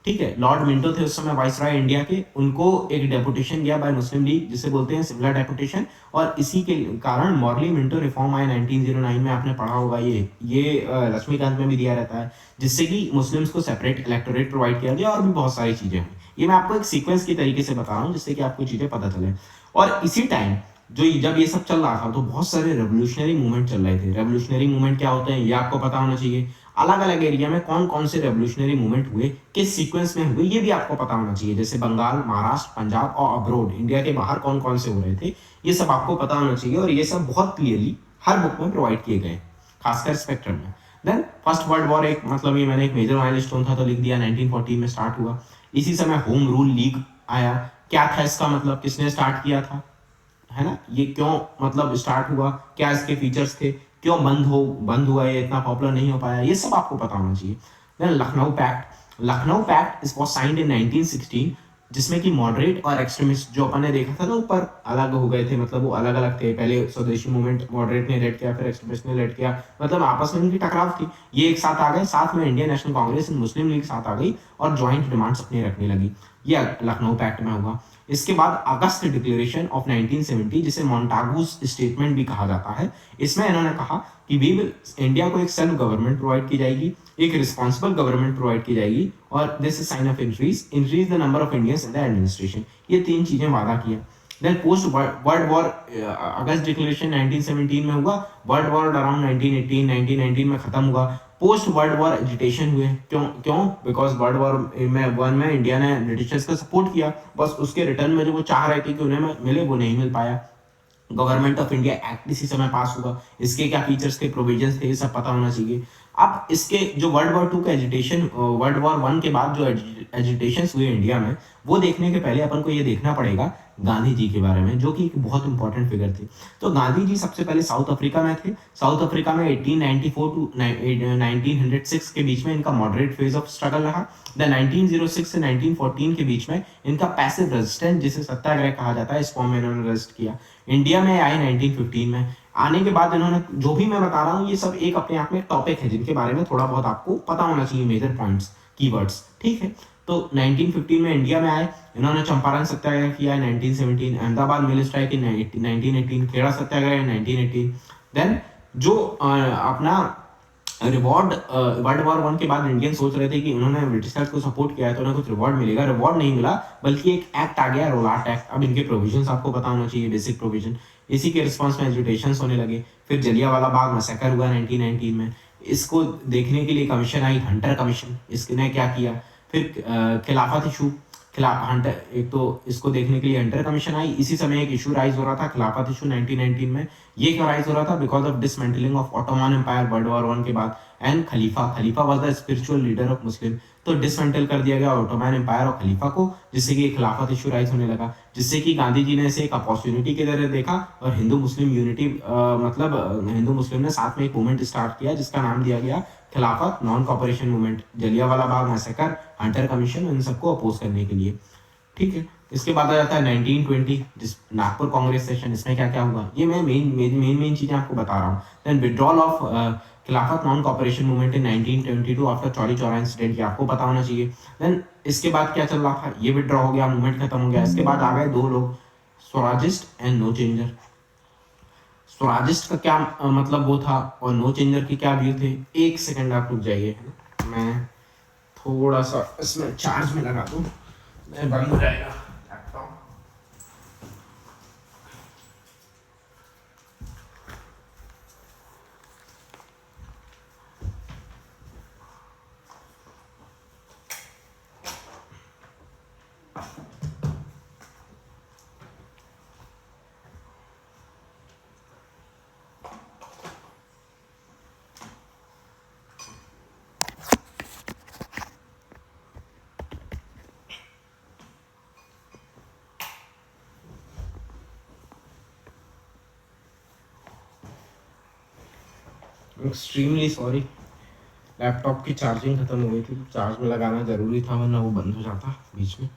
ठीक है, लॉर्ड मिंटो थे उस समय वाइसरॉय इंडिया के, उनको एक डेपुटेशन गया बाय मुस्लिम लीग, जिसे बोलते हैं सिमला डेपुटेशन। और इसी के कारण मॉर्ली मिंटो रिफॉर्म आए 1909 में, आपने पढ़ा होगा ये लक्ष्मीकांत में भी दिया रहता है, जिससे कि मुस्लिम्स को सेपरेट इलेक्टोरेट प्रोवाइड किया गया, और भी बहुत सारी चीजें हैं। ये मैं आपको एक सीक्वेंस की तरीके से बता रहा हूँ, जिससे कि आपको चीजें पता चले। और इसी टाइम जब ये सब चल रहा था, तो बहुत सारे रेवोल्यूशनरी मूवमेंट चल रहे थे। रेवोल्यूशनरी मूवमेंट क्या होते हैं ये आपको पता होना चाहिए। अलग अलग एरिया में कौन कौन से रेवोल्यूशनरी मूवमेंट हुए, किस सीक्वेंस में हुए, ये भी आपको पता होना चाहिए। जैसे बंगाल, महाराष्ट्र, पंजाब और अब्रोड, इंडिया के बाहर कौन कौन से हो रहे थे, ये सब आपको पता होना चाहिए। और ये सब बहुत क्लियरली हर बुक में प्रोवाइड किए गए, खासकर स्पेक्ट्रम में। देन फर्स्ट वर्ल्ड वॉर, एक मतलब ये मैंने एक मेजर माइलस्टोन था तो लिख दिया, 1914 में स्टार्ट हुआ। इसी समय होम रूल लीग आया। क्या था इसका मतलब, किसने स्टार्ट किया था, है ना, ये क्यों मतलब स्टार्ट हुआ, क्या इसके फीचर्स थे, क्यों बंद हुआ, ये इतना पॉपुलर नहीं हो पाया, ये सब आपको पता होना चाहिए। Then Lucknow pact is was signed in 1916, जिसमें कि मॉडरेट और एक्सट्रीमिस्ट जो अपन ने देखा था ना ऊपर, अलग हो गए थे, मतलब वो अलग अलग थे। पहले स्वदेशी मूवमेंट मॉडरेट ने लेड किया, फिर एक्सट्रीमिस्ट ने लेड किया, मतलब आपस में उनकी टकराव थी। ये एक साथ आ गए, साथ में Indian national Congress and Muslim league साथ आ गई और ज्वाइंट डिमांड्स अपनी रखने लगी। ये लखनऊ पैक्ट में हुआ। इसके बाद अगस्त डिक्लेरेशन ऑफ 1970, जिसे मॉन्टागूज स्टेटमेंट भी कहा जाता है, इसमें इन्होंने कहा कि इंडिया को एक सेल्फ गवर्नमेंट प्रोवाइड की जाएगी, एक रिस्पॉन्सिबल गवर्नमेंट प्रोवाइड की जाएगी, और this is sine of increase the number of Indians in the administration. ये 3 चीजें वादा किया। देन पोस्ट वर्ल्ड वॉर, अगस्त डिक्लेरेशन 1917 में हुआ, वर्ल्ड वॉर अराउंड 1918 1919 में खत्म हुआ। पोस्ट वर्ल्ड वॉर एजिटेशन हुए, क्यों क्यों बिकॉज वर्ल्ड वॉर में वन में इंडिया ने ब्रिटिशर्स का सपोर्ट किया, बस उसके रिटर्न में जो वो चाह रहे थे कि उन्हें मिले वो नहीं मिल पाया। गवर्नमेंट ऑफ इंडिया एक्ट इसी समय पास हुआ, इसके क्या फीचर्स थे, प्रोविजंस थे, ये सब पता होना चाहिए। अब इसके जो वर्ल्ड वॉर 2 का एजिटेशन, वर्ल्ड वॉर 1 के बाद जो एजिटेशन हुए इंडिया में, वो देखने के पहले अपन को ये देखना पड़ेगा गांधी जी के बारे में, जो कि एक बहुत इंपॉर्टेंट फिगर थे। तो गांधी जी सबसे पहले साउथ अफ्रीका में थे। साउथ अफ्रीका में 1894 टू 1906 के बीच में इनका मॉडरेट फेज ऑफ स्ट्रगल रहा। द 1906 से 1914 के बीच में इनका पैसिव रेजिस्टेंस, जिसे सत्याग्रह कहा जाता है, इस फॉर्म में इन्होंने रेजिस्ट किया। इंडिया में आए 1915 में। आने के बाद इन्होंने, जो भी मैं बता रहा हूँ ये सब एक अपने आप में टॉपिक है जिनके बारे में थोड़ा बहुत आपको पता होना चाहिए, मेजर पॉइंट्स, कीवर्ड्स, ठीक है। तो 1915 में इंडिया में आए, इन्होंने चंपारण सत्याग्रह किया है 1917, Ahmedabad mill strike in 1918, Kheda satyagraha 1918। Then जो अपना रिवॉर्ड, वर्ल्ड वॉर 1 के बाद इंडियन सोच रहे थे कि उन्होंने ब्रिटिशर्स को सपोर्ट किया है तो उन्हें कुछ रिवॉर्ड मिलेगा, रिवॉर्ड नहीं मिला, बल्कि एक एक्ट आ गया, रोलाट एक्ट। अब इनके प्रोविजंस आपको पता होना चाहिए, बेसिक प्रोविजन। इसी के रिस्पॉन्स में एजुटेशन होने लगे। फिर जलियांवाला बाग मैसेकर हुआ 1919 में, इसको देखने के लिए कमीशन आई, हंटर कमीशन। इसने क्या किया, फिर खिलाफत इशू, खिलाफ हंटर, एक तो इसको देखने के लिए हंटर कमीशन आई। इसी समय एक इशू राइज हो रहा था, खिलाफत इशू 1919 में। ये क्यों राइज हो रहा था, because of dismantling of Ottoman empire world war 1 के बाद। एंड खलीफा was the spiritual leader of Muslim, तो डिसमेंटल कर दिया गया ऑटोमन एम्पायर और खलीफा को, जिससे कि खिलाफत इशू राइज होने लगा, जिससे कि गांधी जी ने इसे एक अपॉर्चुनिटी की तरह देखा और हिंदू मुस्लिम यूनिटी, मतलब हिंदू मुस्लिम ने साथ में एक मूवमेंट स्टार्ट किया जिसका नाम दिया गया खिलाफत non cooperation movement. Jallianwala Bagh massacre, Hunter commission, इन सबको अपोज करने के लिए, ठीक है। इसके बाद आ जाता है 1920, जिस नागपुर कांग्रेस सेशन। इसमें क्या क्या हुआ, ये मैं मेन चीजें आपको बता रहा हूँ। देन विड्रॉल ऑफ खिलाफत non cooperation movement in 1922 after Chauri Chaura incident, ये आपको पता होना चाहिए। देन इसके बाद क्या चल रहा था, ये विड्रॉ हो गया, मूवमेंट खत्म हो गया। इसके बाद आ गए दो लोग, Swarajist and no changer. Swarajist का क्या मतलब वो था, और नो चेंजर के क्या व्यू थे। एक सेकंड आप रुक जाइए, मैं थोड़ा सा इसमें चार्ज में लगा दूं, मैं बंद हो जाएगा लैपटॉप। एक्सट्रीमली सॉरी, लैपटॉप की चार्जिंग खत्म हो गई थी, चार्ज में लगाना जरूरी था वरना वो बंद हो जाता बीच में।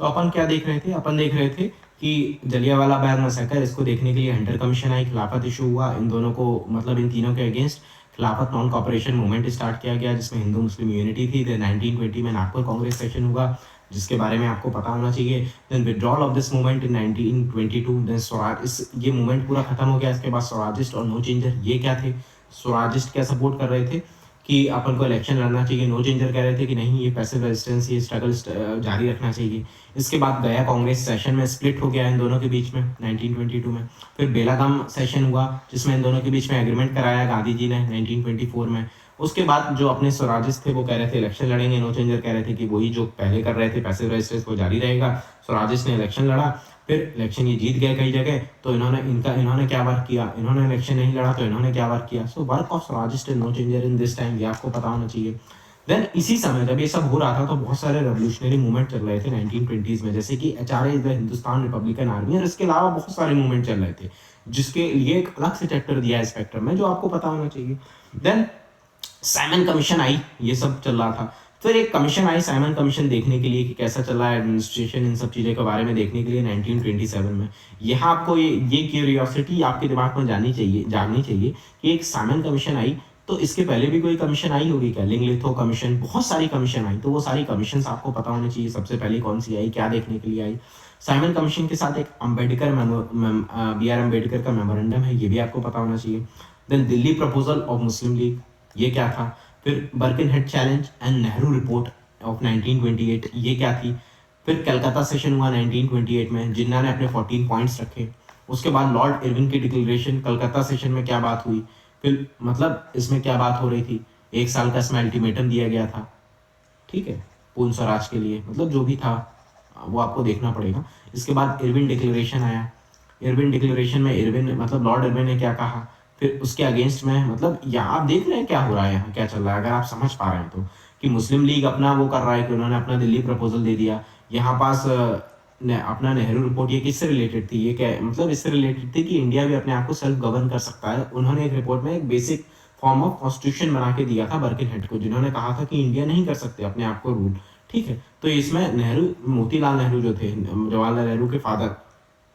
तो अपन क्या देख रहे थे, अपन देख रहे थे कि जलियांवाला बाग मैसेकर, इसको देखने के लिए हंटर कमीशन आई, खिलाफत इशू हुआ, इन दोनों को, मतलब इन तीनों के अगेंस्ट खिलाफत नॉन कॉपरेशन मूवमेंट स्टार्ट किया गया, जिसमें हिंदू मुस्लिम यूनिटी थी। देन 1920 में नागपुर कांग्रेस सेशन हुआ, जिसके बारे में आपको पता होना चाहिए। Then withdrawal of this movement in 1922। Then Swaraj, इस ये मूवमेंट पूरा खत्म हो गया। इसके बाद स्वराजिस्ट और नो चेंजर, ये क्या थे, स्वराजिस्ट क्या सपोर्ट कर रहे थे कि अपन को इलेक्शन लड़ना चाहिए, नो चेंजर कह रहे थे कि नहीं, ये पैसिव रेजिस्टेंस, ये स्ट्रगल जारी रखना चाहिए। इसके बाद गया कांग्रेस सेशन में स्प्लिट हो गया इन दोनों के बीच में 1922 में। फिर बेलागाम सेशन हुआ, जिसमें इन दोनों के बीच में एग्रीमेंट कराया गांधी जी ने 1924 में। उसके बाद जो अपने स्वराजिस्ट थे वो कह रहे थे इलेक्शन लड़ेंगे, नो चेंजर कह रहे थे कि वही जो पहले कर रहे थे पैसिव रेजिस्टेंस वो जारी रहेगा। स्वराजिस्ट ने इलेक्शन लड़ा, फिर इलेक्शन ये जीत गए कई जगह, तो इन्होंने क्या वर्क किया, इन्होंने इलेक्शन नहीं लड़ा तो इन्होंने क्या वर्क किया। So work of Swarajist and no changer in this time, ये आपको पता होना चाहिए। देन इसी समय जब ये सब हो रहा था तो बहुत सारे रेवोल्यूशनरी मूवमेंट चल रहे थे 1920s में, जैसे कि HRA the Hindustan Republican army, और इसके अलावा बहुत सारे मूवमेंट चल रहे थे, जिसके लिए एक अलग से चैप्टर दिया है स्पेक्ट्रम में, जो आपको पता होना चाहिए। देन साइमन कमीशन आई, ये सब चल रहा था। फिर एक कमीशन आई साइमन कमीशन देखने के लिए कि कैसा चल रहा है एडमिनिस्ट्रेशन, इन सब चीज़ों के बारे में देखने के लिए 1927 में। यहाँ आपको ये क्यूरियोसिटी आपके दिमाग में जागनी चाहिए कि एक साइमन कमीशन आई, तो इसके पहले भी कोई कमीशन आई होगी क्या, लिंगलिथो कमीशन, बहुत सारी कमीशन आई, तो वो सारी कमीशन आपको पता होनी चाहिए सबसे पहले कौन सी आई, क्या देखने के लिए आई। साइमन कमीशन के साथ एक BR अम्बेडकर का मेमोरेंडम है, ये भी आपको पता होना चाहिए। Then Delhi proposal of Muslim League, ये क्या था। फिर Birkenhead challenge and Nehru report of 1928, ये क्या थी। फिर कलकत्ता सेशन हुआ 1928 में, जिन्ना ने अपने 14 पॉइंट्स रखे। उसके बाद लॉर्ड इरविन की डिक्लेरेशन, कलकत्ता सेशन में क्या बात हुई, फिर मतलब इसमें क्या बात हो रही थी, 1 साल का इसमें अल्टीमेटम दिया गया था, ठीक है, पूर्ण स्वराज के लिए, मतलब जो भी था वो आपको देखना पड़ेगा। इसके बाद इरविन डिक्लेरेशन आया। इरविन डिक्लेरेशन में इरविन मतलब लॉर्ड इरविन ने क्या कहा, फिर उसके अगेंस्ट में, मतलब यहाँ आप देख रहे हैं क्या हो रहा है, यहाँ क्या चल रहा है, अगर आप समझ पा रहे हैं तो, कि मुस्लिम लीग अपना वो कर रहा है कि उन्होंने अपना दिल्ली प्रपोजल दे दिया। यहाँ पास अपना नेहरू रिपोर्ट, ये किससे रिलेटेड थी, ये क्या मतलब इससे रिलेटेड थी कि इंडिया भी अपने आप को सेल्फ गवर्न कर सकता है। उन्होंने एक रिपोर्ट में एक बेसिक फॉर्म ऑफ कॉन्स्टिट्यूशन बना के दिया था बर्किनहेड को, जिन्होंने कहा था कि इंडिया नहीं कर सकते अपने आप को रूल, ठीक है। तो इसमें नेहरू, मोतीलाल नेहरू जो थे, जवाहरलाल नेहरू के फादर,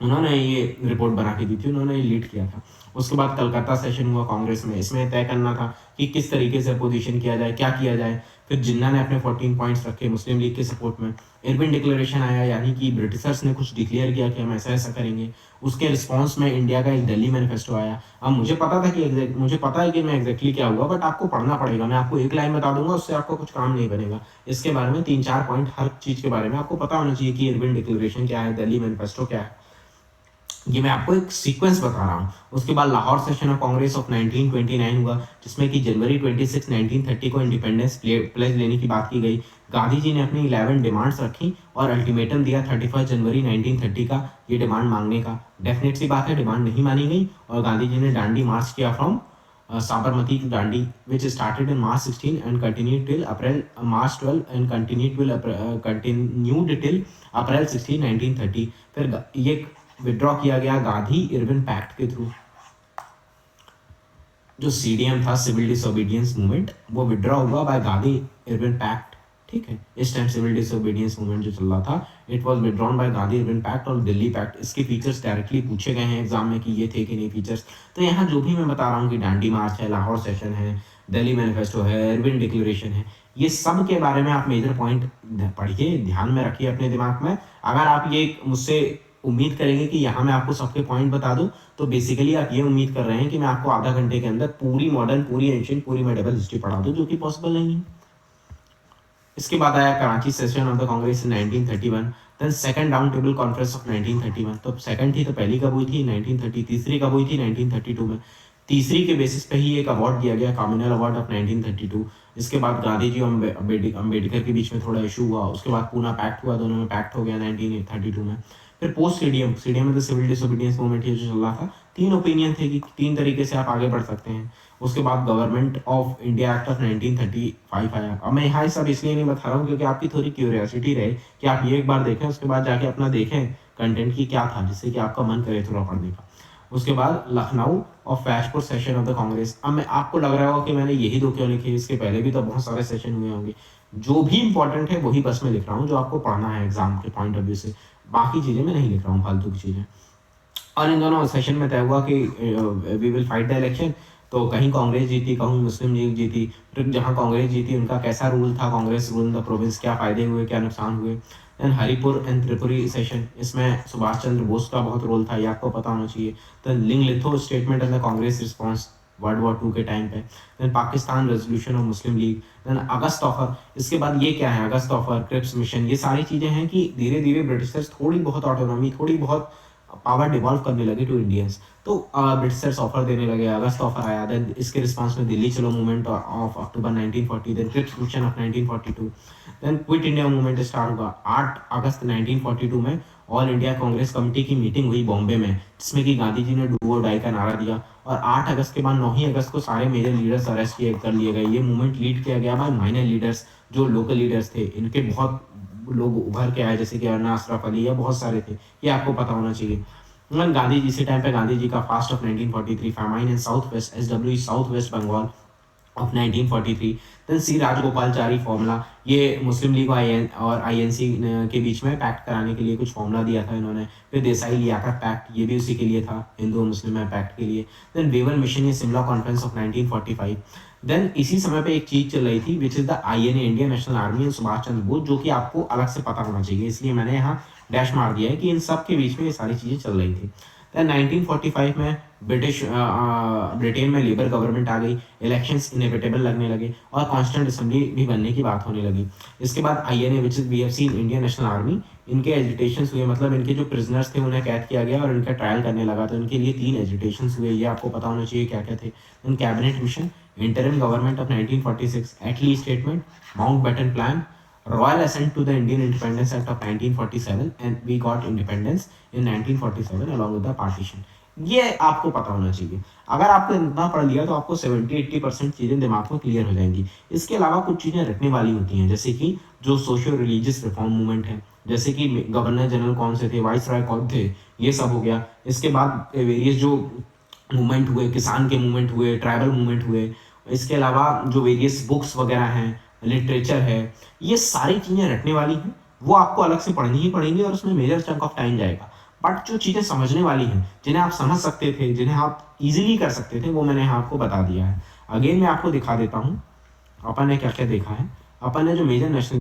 उन्होंने ये रिपोर्ट बना के दी थी, उन्होंने ये लीड किया था। उसके बाद कलकत्ता सेशन हुआ कांग्रेस में, इसमें तय करना था कि किस तरीके से अपोजिशन किया जाए, क्या किया जाए। फिर जिन्ना ने अपने 14 पॉइंट्स रखे मुस्लिम लीग के सपोर्ट में। इरविन डिक्लेरेशन आया, यानी कि ब्रिटिशर्स ने कुछ डिक्लेयर किया कि हम ऐसा ऐसा करेंगे। उसके रिस्पॉन्स में इंडिया का एक दिल्ली मैनिफेस्टो आया। अब मुझे पता था कि मुझे पता है कि मैं एग्जैक्टली क्या हुआ, बट आपको पढ़ना पड़ेगा। मैं आपको एक लाइन बता दूंगा, उससे आपको कुछ काम नहीं बनेगा। इसके बारे में 3-4 पॉइंट हर चीज के बारे में आपको पता होना चाहिए कि इरविन डिक्लेरेशन क्या है, दिल्ली मैनिफेस्टो क्या है। ये मैं आपको एक सीक्वेंस बता रहा हूँ। उसके बाद Lahore session of Congress of 1929 हुआ, जिसमें कि जनवरी 26, 1930 को इंडिपेंडेंस प्लेज लेने की बात की गई। गांधी जी ने अपनी 11 डिमांड्स रखी और अल्टीमेटम दिया 31 जनवरी 1930 का, ये डिमांड मांगने का। डेफिनेट सी बात है, डिमांड नहीं मानी गई और गांधी जी ने डांडी मार्च किया from Sabarmati to Dandi, which started in March 16 and continued till March 12 and continued till April 16, 1930। फिर ये विड्रॉ किया गया गांधी इरविन पैक्ट के थ्रू। जो सीडीएम था, सिविल डिसोबीडियंस मूवमेंट, वो विड्रॉ हुआ बाय गांधी इरविन पैक्ट, ठीक है। इस टाइम सिविल डिसोबीडियंस मूवमेंट जो चल रहा था, it was withdrawn by Gandhi Irwin pact और दिल्ली पैक्ट। इसके फीचर्स डायरेक्टली पूछे गए हैं एग्जाम में कि ये थे कि नहीं फीचर्स। तो यहाँ जो भी मैं बता रहा हूँ कि डांडी मार्च है, लाहौर सेशन है, दिल्ली मैनिफेस्टो है, इरविन डिक्लेरेशन है, ये सब के बारे में आप मेजर पॉइंट पढ़िए, ध्यान में रखिए अपने दिमाग में। अगर आप ये मुझसे उम्मीद करेंगे कि यहाँ मैं आपको सबके पॉइंट बता दूं, तो बेसिकली आप ये उम्मीद कर रहे हैं कि मैं आपको आधा घंटे के अंदर पूरी मॉडर्न, पूरी एंशिएंट, पूरी मेडिवल हिस्ट्री पढ़ा दूं, जो कि पॉसिबल नहीं है। इसके बाद आया Karachi session of the Congress in 1931, then second round table conference of 1931। तो सेकंड थी, तो पहली कब हुई थी 1930, तीसरी कब हुई थी 1932 में। तीसरी के बेसिस पे ही एक अवार्ड दिया गया, कम्युनल अवार्ड ऑफ 1932। इसके बाद गांधी जी और अम्बेडकर के बीच में थोड़ा इशू हुआ। उसके बाद पूना पैक्ट हुआ, दोनों में पैक्ट हो गया 1932 में। फिर पोस्ट सीडीएम, सीडीएम में तो सिविल डिसोबीडियंस मूवमेंट ये जो चल रहा था, 3 ओपिनियन थे कि 3 तरीके से आप आगे बढ़ सकते हैं। उसके बाद government of India act of 1935 आया। अब मैं यहाँ सब इसलिए नहीं बता रहा हूँ क्योंकि आपकी थोड़ी क्यूरियोसिटी रहे कि आप ये एक बार देखें, उसके बाद जाके अपना देखें कंटेंट की क्या था, जिससे कि आपका मन करे थोड़ा पढ़ने का। उसके बाद लखनऊ और Faizpur session of the Congress. अब मैं आपको लग रहा होगा कि मैंने यही 2 क्यों लिखे, इसके पहले भी तो बहुत सारे सेशन हुए होंगे। जो भी इंपॉर्टेंट है वही बस मैं लिख रहा हूँ, जो आपको पढ़ना है एग्जाम के पॉइंट ऑफ व्यू से। बाकी चीजें मैं नहीं लिख रहा हूँ, फालतू की चीजें। और इन दोनों सेशन में तय हुआ कि we will fight the election. तो कहीं कांग्रेस जीती, कहीं मुस्लिम लीग जीती। फिर जहां कांग्रेस जीती उनका कैसा रूल था, कांग्रेस रूल द प्रोविंस, क्या फायदे हुए, क्या नुकसान हुए। Then Haripur and Tripuri session, इसमें सुभाष चंद्र बोस का बहुत रोल था, ये आपको पता होना चाहिए। Then Linlithgow statement and the Congress response world war 2 के टाइम पे। Then Pakistan resolution of Muslim League. Then August offer. इसके बाद ये क्या है, अगस्त ऑफर, क्रिप्स मिशन, ये सारी चीजें हैं कि धीरे धीरे ब्रिटिशर्स थोड़ी बहुत ऑटोनॉमी, थोड़ी बहुत पावर डिवॉल्व करने लगे टू इंडियंस। तो ब्रिटिशर्स ऑफर देने लगे, अगस्त ऑफर आया। देन इसके रिस्पांस में Delhi Chalo movement of October 1940, then Cripps mission of 1942। Then quit India movement start हुआ 8 अगस्त 1942 में। ऑल इंडिया कांग्रेस कमेटी की मीटिंग हुई बॉम्बे में, जिसमें कि गांधी जी ने डू और डाई का नारा दिया। और 8 अगस्त के बाद 9 ही अगस्त को सारे मेजर लीडर्स अरेस्ट किए कर लिए गए। ये मूवमेंट लीड किया गया बाय माइनर लीडर्स, जो लोकल लीडर्स थे। इनके बहुत लोग उभर के आए, जैसे कि अन्ना अशरफ अली, या बहुत सारे थे, ये आपको पता होना चाहिए। गांधी जी, इसी टाइम पे गांधी जी का fast of 1943, famine in south west, SW south west Bengal of 1943। Then C Rajagopalachari formula, ये मुस्लिम लीग और आईएनसी के बीच में पैक्ट कराने के लिए कुछ फॉर्मूला दिया था इन्होंने। फिर देसाई लियाकत पैक्ट, ये भी उसी के लिए था, हिंदू मुस्लिम पैक्ट के लिए। देन वेवर मिशन, ये शिमला कॉन्फ्रेंस ऑफ 1945। देन इसी समय पे एक चीज चल रही थी which is the INA, Indian National Army and Subhash Chandra Bose, जो कि आपको अलग से पता होना चाहिए, इसलिए मैंने यहाँ डैश मार दिया है कि इन सब के बीच में ये सारी चीजें चल रही थी। देन 1945 में ब्रिटेन में लेबर गवर्नमेंट आ गई, इलेक्शंस इनएविटेबल लगने लगे और कॉन्स्टेंट असेंबली भी बनने की बात होने लगी। इसके बाद INA which is we have seen Indian National Army, इनके एजिटेशंस हुए, मतलब इनके जो प्रिजनर्स थे उन्हें कैद किया गया और इनका ट्रायल करने लगा, तो इनके लिए 3 एजिटेशंस हुए, ये आपको पता होना चाहिए क्या क्या थे। Then cabinet mission, interim government of 1946, Attlee statement, Mountbatten plan, royal assent to the Indian Independence Act of 1947 and we got independence in 1947 along with the partition। ये आपको पता होना चाहिए। अगर आपको इतना पढ़ लिया तो आपको 70-80% चीज़ें दिमाग में क्लियर हो जाएंगी। इसके अलावा कुछ चीज़ें रटने वाली होती हैं, जैसे कि जो सोशियो रिलीजियस रिफॉर्म मूवमेंट है, जैसे कि गवर्नर जनरल कौन से थे, वाइस रॉय कौन थे, ये सब हो गया। इसके बाद वेरियस जो मूवमेंट हुए, किसान के मूवमेंट हुए, ट्राइबल मूवमेंट हुए, इसके अलावा जो वेरियस बुक्स वगैरह हैं, लिटरेचर है, ये सारी चीज़ें रटने वाली हैं, वो आपको अलग से पढ़नी ही पड़ेंगी और उसमें मेजर चंक ऑफ टाइम जाएगा। बट जो चीज़ें समझने वाली हैं, जिन्हें आप समझ सकते थे, जिन्हें आप इजीली कर सकते थे, वो मैंने यहाँ आपको बता दिया है। अगेन मैं आपको दिखा देता हूँ अपन ने क्या क्या देखा है। अपन ने जो मेजर नेशनल